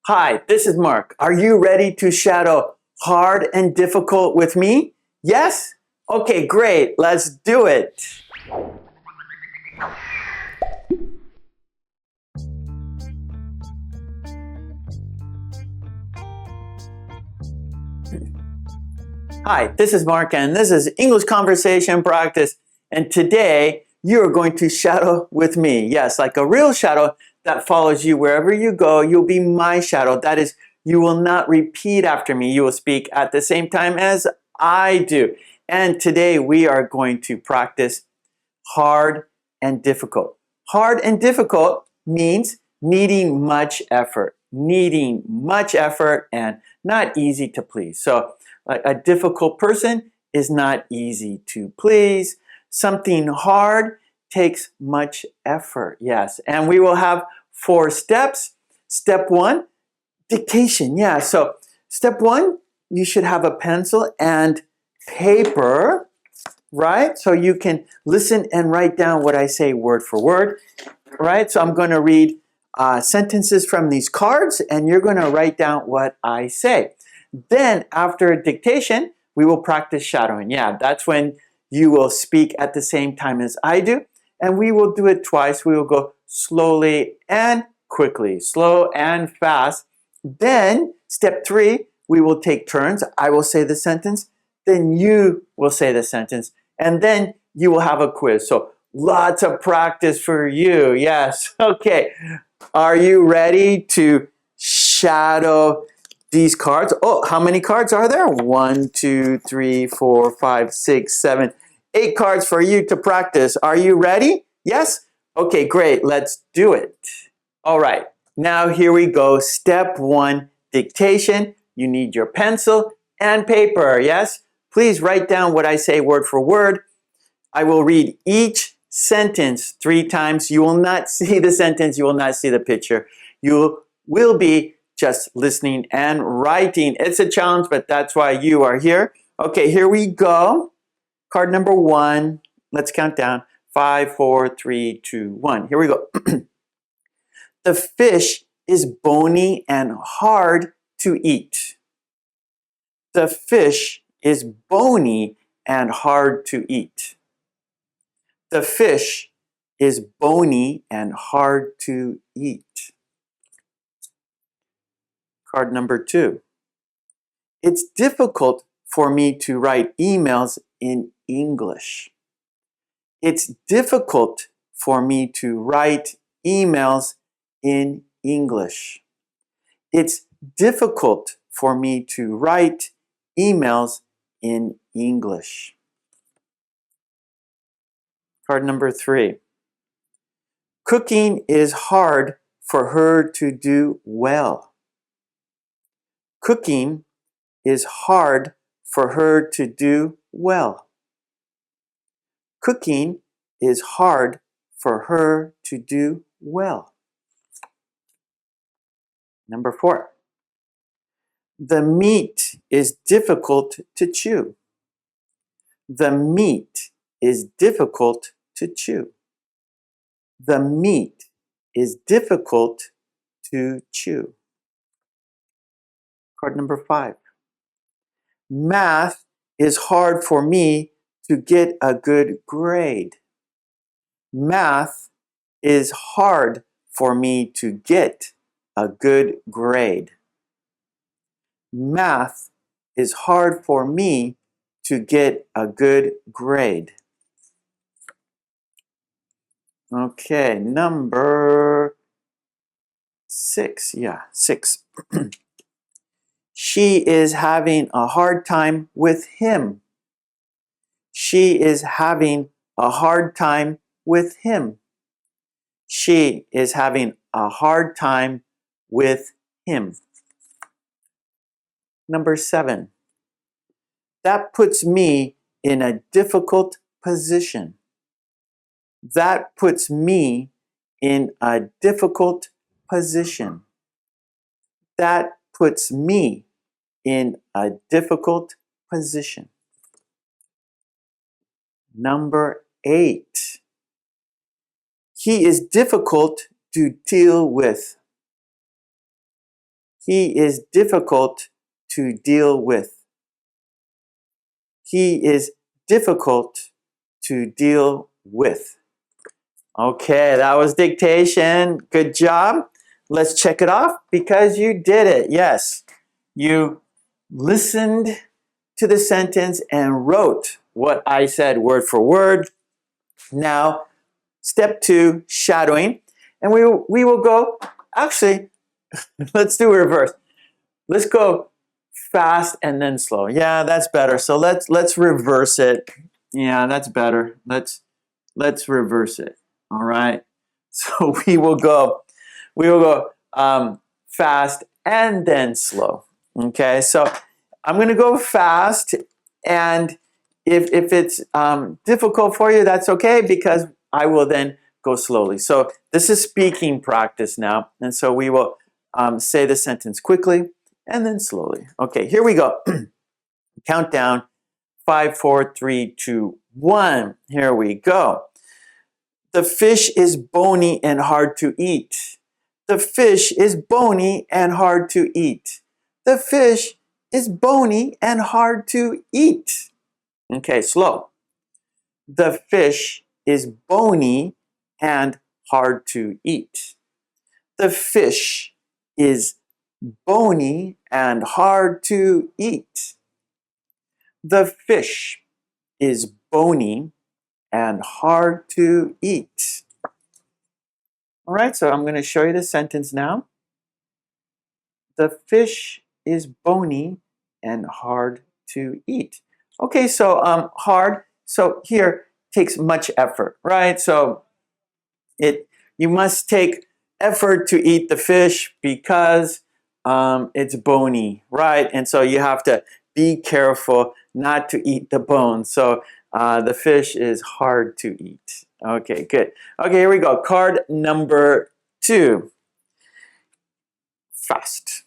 Hi, this is Mark. Are you ready to shadow hard and difficult with me? Yes? Okay, great. Let's do it. Hi, this is Mark, and this is English Conversation Practice. And today, you are going to shadow with me. Yes, like a real shadow that follows you wherever you go. You'll be my shadow. That is, you will not repeat after me. You will speak at the same time as I do. And today, we are going to practice hard and difficult. Hard and difficult means needing much effort. Needing much effort and not easy to please. So, a difficult person is not easy to please. Something hard takes much effort. Yes. And we will have 4 steps. Step 1, dictation. Yeah. So step 1, you should have a pencil and paper, right? So you can listen and write down what I say word for word, right? So I'm going to read sentences from these cards, and you're going to write down what I say. Then after dictation, we will practice shadowing. Yeah, that's when you will speak at the same time as I do. And we will do it twice. We will go slowly and quickly, slow and fast. Then step 3, we will take turns. I will say the sentence, then you will say the sentence, and then you will have a quiz. So lots of practice for you. Yes. Okay. Are you ready to shadow these cards? Oh, how many cards are there? 1, 2, 3, 4, 5, 6, 7, 8 cards for you to practice. Are you ready? Yes? Okay, great. Let's do it. All right. Now here we go. Step 1, dictation. You need your pencil and paper. Yes? Please write down what I say word for word. I will read each sentence 3 times. You will not see the sentence. You will not see the picture. You will be just listening and writing. It's a challenge, but that's why you are here. Okay, here we go. Card number 1. Let's count down. 5, 4, 3, 2, 1. Here we go. The fish is bony and hard to eat. The fish is bony and hard to eat. The fish is bony and hard to eat. Card number 2. It's difficult for me to write emails in English. It's difficult for me to write emails in English. It's difficult for me to write emails in English. Card number 3. Cooking is hard for her to do well. Cooking is hard for her to do well. Cooking is hard for her to do well. Number 4. The meat is difficult to chew. The meat is difficult to chew. The meat is difficult to chew. Card number 5. Math is hard for me to get a good grade. Math is hard for me to get a good grade. Math is hard for me to get a good grade. Okay, number 6. Yeah, 6. She is having a hard time with him. She is having a hard time with him. She is having a hard time with him. Number 7. That puts me in a difficult position. That puts me in a difficult position. That puts me in a difficult position. Number 8. He is difficult to deal with. He is difficult to deal with. He is difficult to deal with. Okay, that was dictation. Good job. Let's check it off because you did it. Yes, you listened to the sentence and wrote what I said word for word. Now, step 2, shadowing. And we will go, actually, let's do reverse. Let's go fast and then slow. Yeah, that's better. So let's reverse it. Yeah, that's better. Let's reverse it. All right. So we will go fast and then slow. Okay. So I'm going to go fast, and if it's difficult for you, that's okay because I will then go slowly. So this is speaking practice now, and so we will say the sentence quickly and then slowly. Okay, here we go. Countdown. 5, 4, 3, 2, 1. Here we go. The fish is bony and hard to eat. The fish is bony and hard to eat. The fish is bony and hard to eat. Okay, slow. The fish is bony and hard to eat. The fish is bony and hard to eat. The fish is bony and hard to eat. All right, so I'm going to show you the sentence now. The fish is bony and hard to eat. Okay, so hard. So here takes much effort, right? So you must take effort to eat the fish because it's bony, right? And so you have to be careful not to eat the bone. So the fish is hard to eat. Okay, good. Okay, here we go. Card number 2. Fast.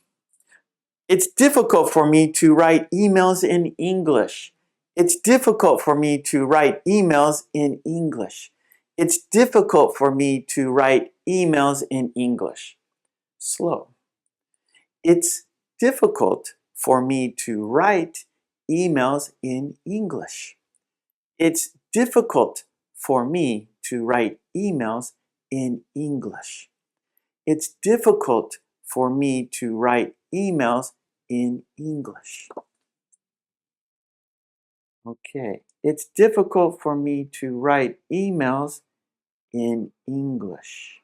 It's difficult for me to write emails in English. It's difficult for me to write emails in English. It's difficult for me to write emails in English. Slow. It's difficult for me to write emails in English. It's difficult for me to write emails in English. It's difficult for me to write emails in English. Okay, it's difficult for me to write emails in English.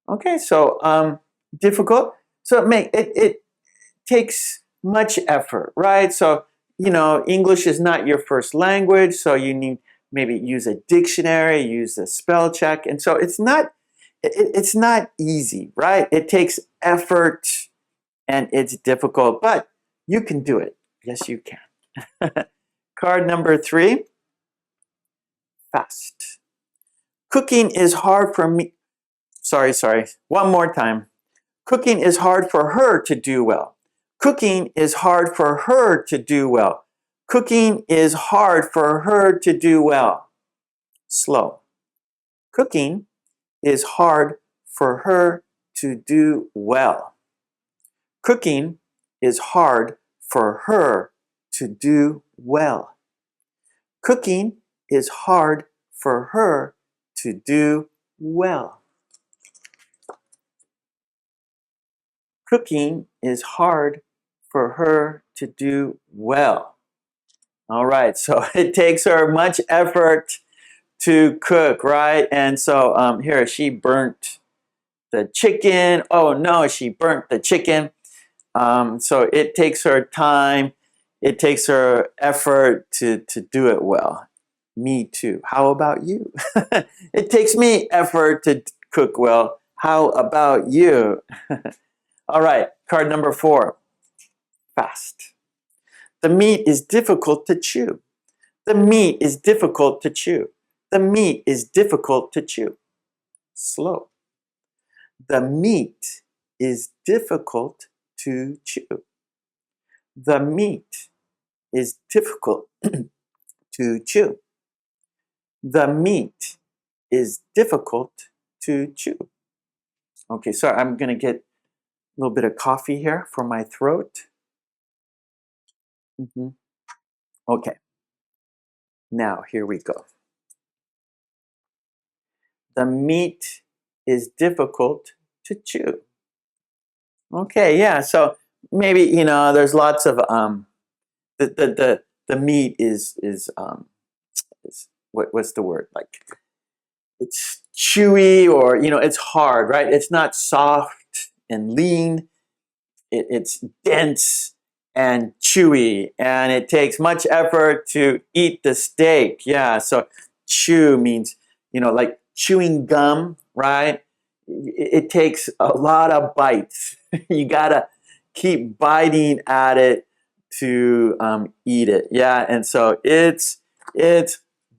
Okay, so difficult. So it takes much effort, right? So English is not your first language, so you need maybe use a dictionary, use a spell check, and so it's not easy, right? It takes effort and it's difficult, but you can do it. Yes, you can. Card number 3. Fast. Cooking is hard for me. Sorry. One more time. Cooking is hard for her to do well. Cooking is hard for her to do well. Cooking is hard for her to do well. Slow. Cooking is hard for her to do well. Cooking is hard for her to do well. Cooking is hard for her to do well. Cooking is hard for her to do well. All right, so it takes her much effort to cook, right? And so here she burnt the chicken. Oh no, she burnt the chicken. So it takes her time. It takes her effort to do it well. Me too. How about you? It takes me effort to cook well. How about you? All right, card number 4. Fast. The meat is difficult to chew. The meat is difficult to chew. The meat is difficult to chew. Slow. The meat is difficult to chew. The meat is difficult to chew. The meat is difficult to chew. Okay, so I'm going to get little bit of coffee here for my throat. Okay, now here we go. The meat is difficult to chew. Okay, yeah, so maybe, you know, there's lots of, the meat is what's the word? Like, it's chewy, or, you know, it's hard, right? It's not soft and lean. It's dense and chewy, and it takes much effort to eat the steak. Yeah, so chew means, you know, like chewing gum, right? It takes a lot of bites. You gotta keep biting at it to eat it. Yeah, and so it's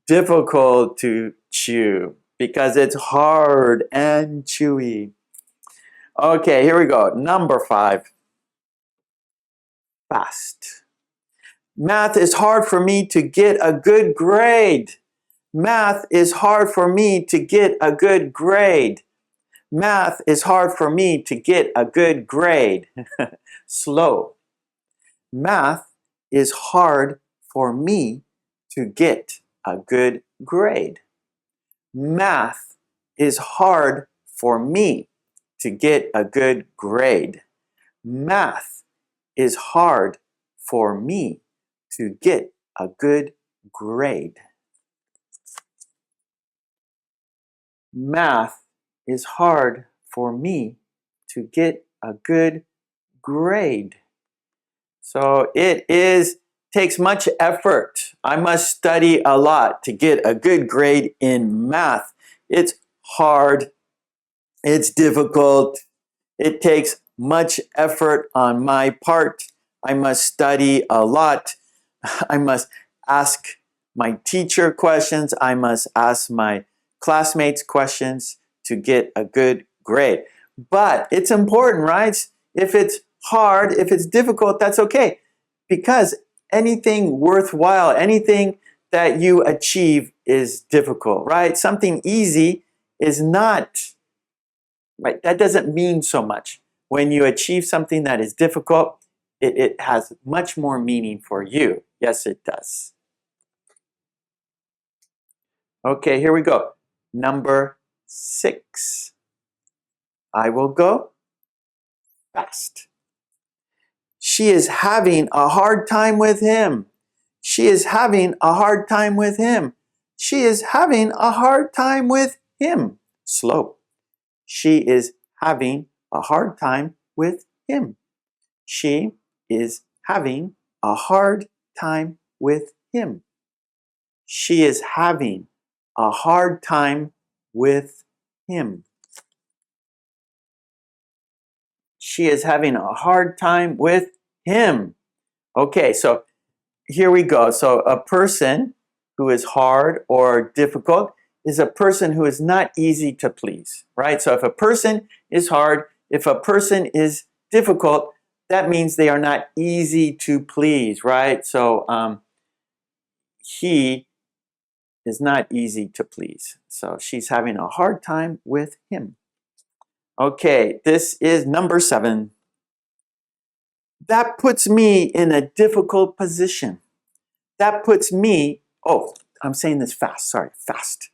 difficult to chew because it's hard and chewy. Okay, here we go. Number 5. Fast. Math is hard for me to get a good grade. Math is hard for me to get a good grade. Math is hard for me to get a good grade. Slow. Math is hard for me to get a good grade. Math is hard for me to get a good grade. Math is hard for me to get a good grade. Math is hard for me to get a good grade. So takes much effort. I must study a lot to get a good grade in math. It's hard. It's difficult. It takes much effort on my part. I must study a lot. I must ask my teacher questions. I must ask my classmates questions to get a good grade. But it's important, right? If it's hard, if it's difficult, that's okay. Because anything worthwhile, anything that you achieve is difficult, right? Something easy is not, right? That doesn't mean so much. When you achieve something that is difficult, it has much more meaning for you. Yes, it does. Okay, here we go. Number 6. I will go fast. She is having a hard time with him. She is having a hard time with him. She is having a hard time with him. Slow. She is having a hard time with him. She is having a hard time with him. She is having a hard time with him. She is having a hard time with him. Okay, so here we go. So a person who is hard or difficult is a person who is not easy to please, right? So if a person is hard, if a person is difficult, that means they are not easy to please, right? So he is not easy to please. So she's having a hard time with him. Okay, this is number 7. That puts me in a difficult position. That puts me, oh, I'm saying this fast, sorry, fast.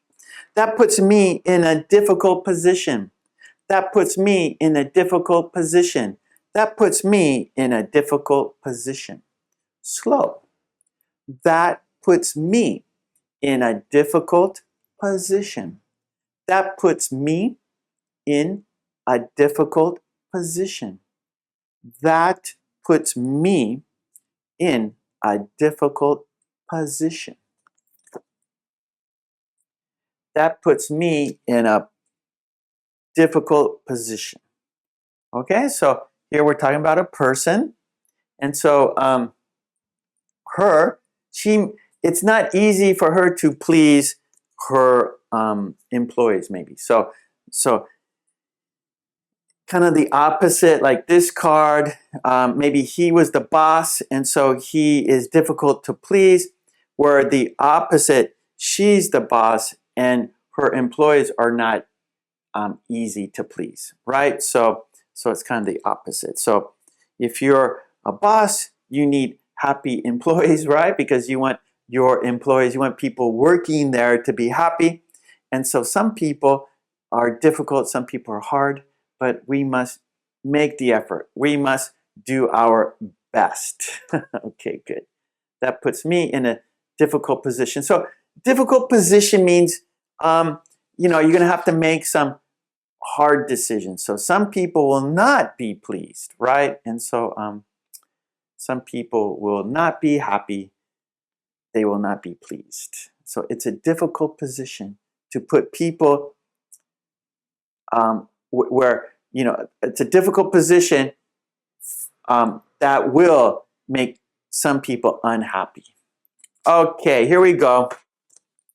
That puts me in a difficult position. That puts me in a difficult position. That puts me in a difficult position. Slow. That puts me in a difficult position. That puts me in a difficult position. That puts me in a difficult position. That puts me in a difficult position. Okay, so here we're talking about a person. And so it's not easy for her to please her employees, maybe. So kind of the opposite, like this card, maybe he was the boss, and so he is difficult to please, where the opposite, she's the boss, and her employees are not easy to please, right? So So it's kind of the opposite. So if you're a boss, you need happy employees, right? Because you want your employees, you want people working there to be happy. And so some people are difficult, some people are hard, but we must make the effort. We must do our best. Okay, good. That puts me in a difficult position. So difficult position means, you're going to have to make some hard decisions. So some people will not be pleased, right? And so some people will not be happy. They will not be pleased. So it's a difficult position to put people where, it's a difficult position that will make some people unhappy. Okay, here we go.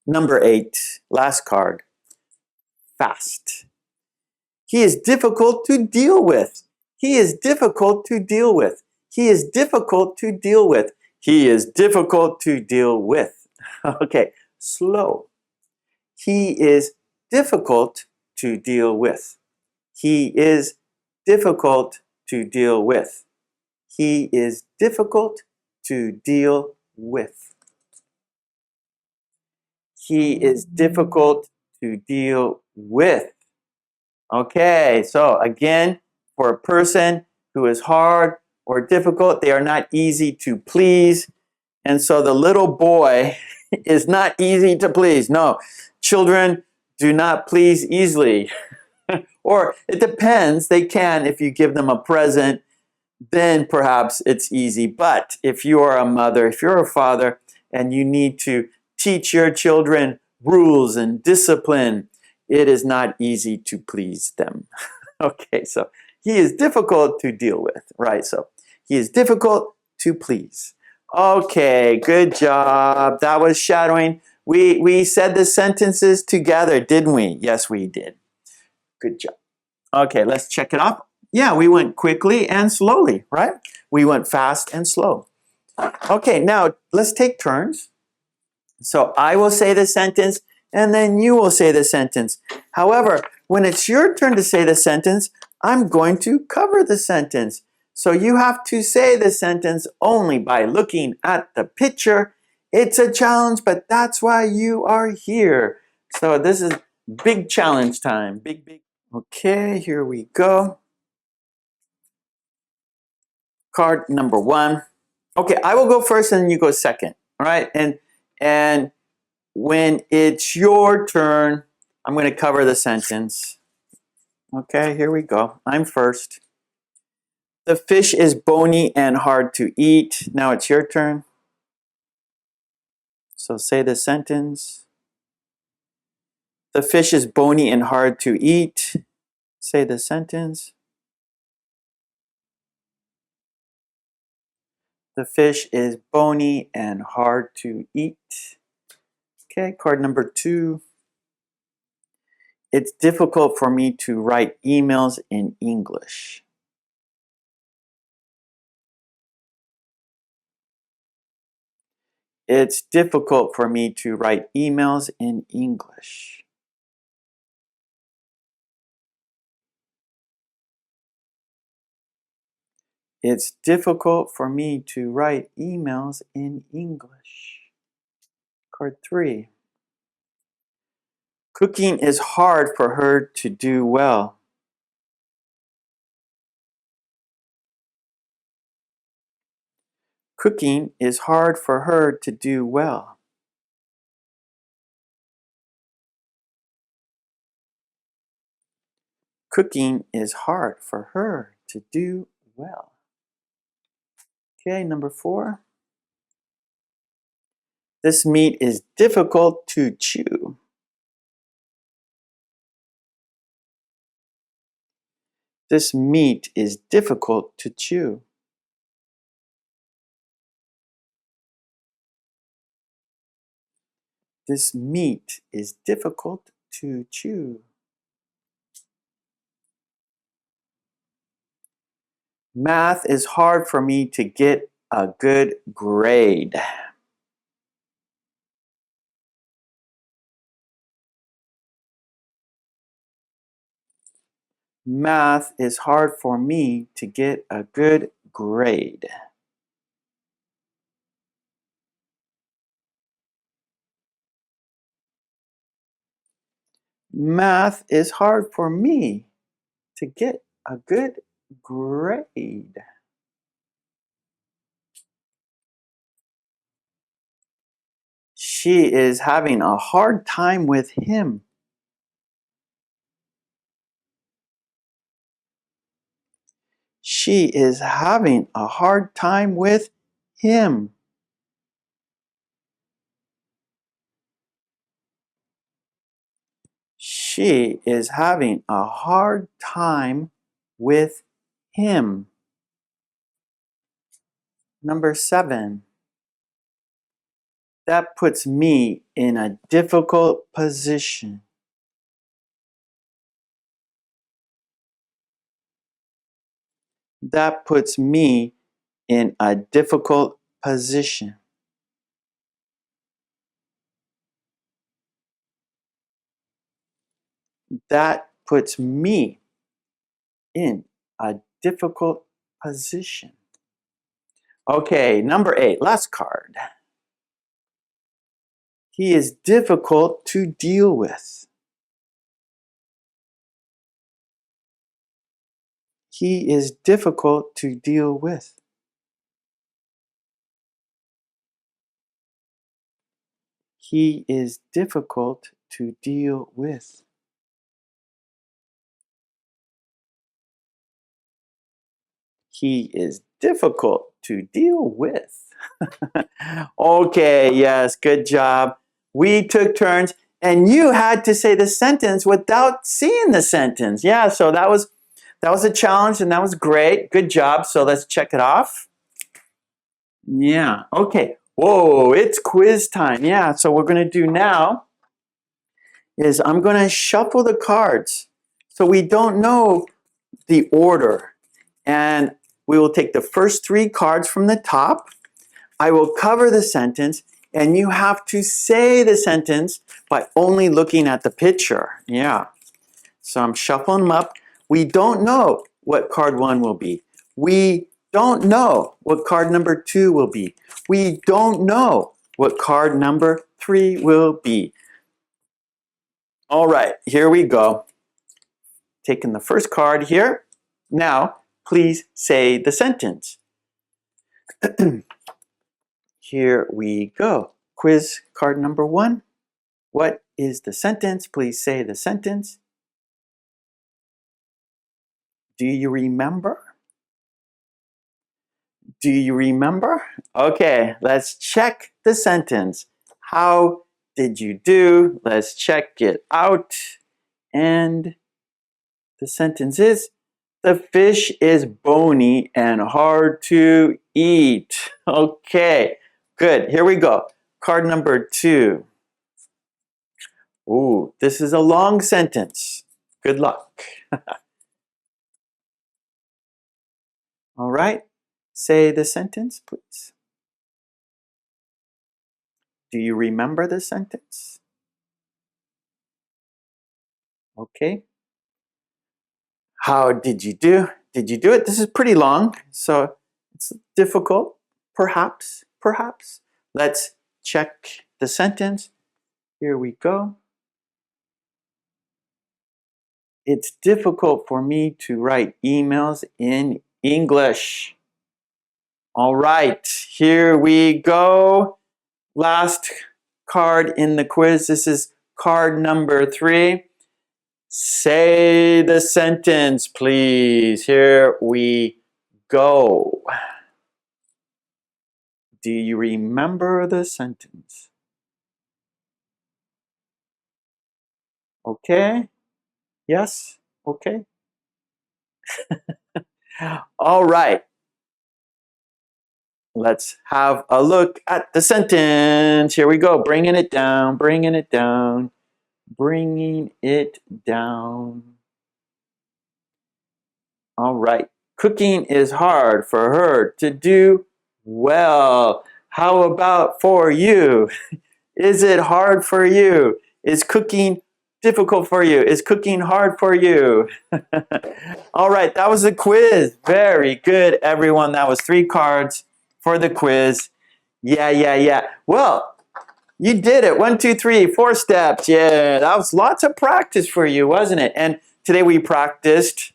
Number 8, last card. Fast. He is difficult to deal with. He is difficult to deal with. He is difficult to deal with. He is difficult to deal with. Okay, slow. He is difficult to deal with. He is difficult to deal with. He is difficult to deal with. He is difficult to deal with. Okay, so again, for a person who is hard or difficult, they are not easy to please. And so the little boy is not easy to please. No, children do not please easily. Or it depends, they can if you give them a present, then perhaps it's easy. But if you are a mother, if you're a father, and you need to teach your children rules and discipline, it is not easy to please them. Okay, so he is difficult to deal with, right? So he is difficult to please. Okay, good job. That was shadowing. We said the sentences together, didn't we? Yes, we did. Good job. Okay, let's check it off. Yeah, we went quickly and slowly, right? We went fast and slow. Okay, now let's take turns. So I will say the sentence, and then you will say the sentence. However, when it's your turn to say the sentence, I'm going to cover the sentence. So you have to say the sentence only by looking at the picture. It's a challenge, but that's why you are here. So this is big challenge time. Big. Okay, here we go. Card number 1. Okay, I will go first and you go second. All right, and when it's your turn, I'm going to cover the sentence. Okay, here we go. I'm first. The fish is bony and hard to eat. Now it's your turn. So say the sentence. The fish is bony and hard to eat. Say the sentence. The fish is bony and hard to eat. Okay, card number 2. It's difficult for me to write emails in English. It's difficult for me to write emails in English. It's difficult for me to write emails in English. Card 3. Cooking is hard for her to do well. Cooking is hard for her to do well. Cooking is hard for her to do well. Okay, number 4. This meat is difficult to chew. This meat is difficult to chew. This meat is difficult to chew. Math is hard for me to get a good grade. Math is hard for me to get a good grade. Math is hard for me to get a good grade. She is having a hard time with him. She is having a hard time with him. She is having a hard time with him. Number 7. That puts me in a difficult position. That puts me in a difficult position. That puts me in a difficult position. Okay, number 8, last card. He is difficult to deal with. He is difficult to deal with. He is difficult to deal with. He is difficult to deal with. Okay, yes, good job. We took turns and you had to say the sentence without seeing the sentence. Yeah, so that was a challenge and that was great. Good job. So let's check it off. Yeah, okay. Whoa, it's quiz time. Yeah, so what we're going to do now is I'm going to shuffle the cards. So we don't know the order. And we will take the first 3 cards from the top. I will cover the sentence and you have to say the sentence by only looking at the picture. Yeah. So I'm shuffling them up. We don't know what card 1 will be. We don't know what card number 2 will be. We don't know what card number 3 will be. All right, here we go. Taking the first card here. Now, please say the sentence. Here we go. Quiz card number 1. What is the sentence? Please say the sentence. Do you remember? Do you remember? Okay, let's check the sentence. How did you do? Let's check it out. And the sentence is, the fish is bony and hard to eat. Okay, good. Here we go. Card number 2. Ooh, this is a long sentence. Good luck. All right, say the sentence, please. Do you remember the sentence? Okay. How did you do? Did you do it? This is pretty long, so it's difficult, perhaps. Let's check the sentence. Here we go. It's difficult for me to write emails in English. All right, here we go. Last card in the quiz. This is card number 3. Say the sentence, please. Here we go. Do you remember the sentence? Okay? Yes? Okay? All right. Let's have a look at the sentence. Here we go. Bringing it down, bringing it down, bringing it down. All right. Cooking is hard for her to do well. How about for you? Is it hard for you? Is cooking difficult for you? Is cooking hard for you? All right, that was the quiz. Very good, everyone. That was 3 cards for the quiz. Yeah. Well, you did it. 1, 2, 3, 4 steps. Yeah, that was lots of practice for you, wasn't it? And today we practiced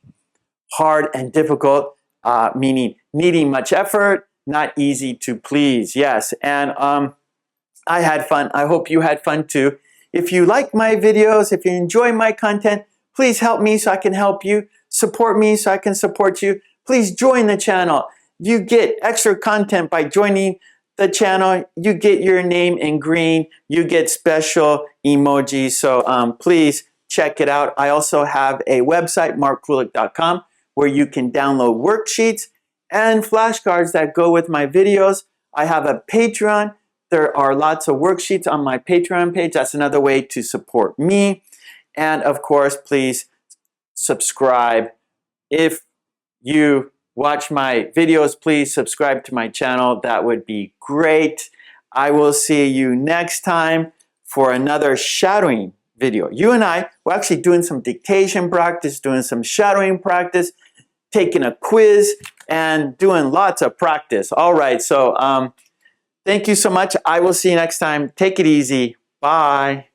hard and difficult, meaning needing much effort, not easy to please. Yes, and I had fun. I hope you had fun too. If you like my videos, if you enjoy my content, please help me so I can help you. Support me so I can support you. Please join the channel. You get extra content by joining the channel. You get your name in green. You get special emojis. So please check it out. I also have a website, markkulek.com, where you can download worksheets and flashcards that go with my videos. I have a Patreon. There are lots of worksheets on my Patreon page. That's another way to support me. And of course, please subscribe. If you watch my videos, please subscribe to my channel. That would be great. I will see you next time for another shadowing video. You and I, we're actually doing some dictation practice, doing some shadowing practice, taking a quiz, and doing lots of practice. All right, so thank you so much. I will see you next time. Take it easy. Bye.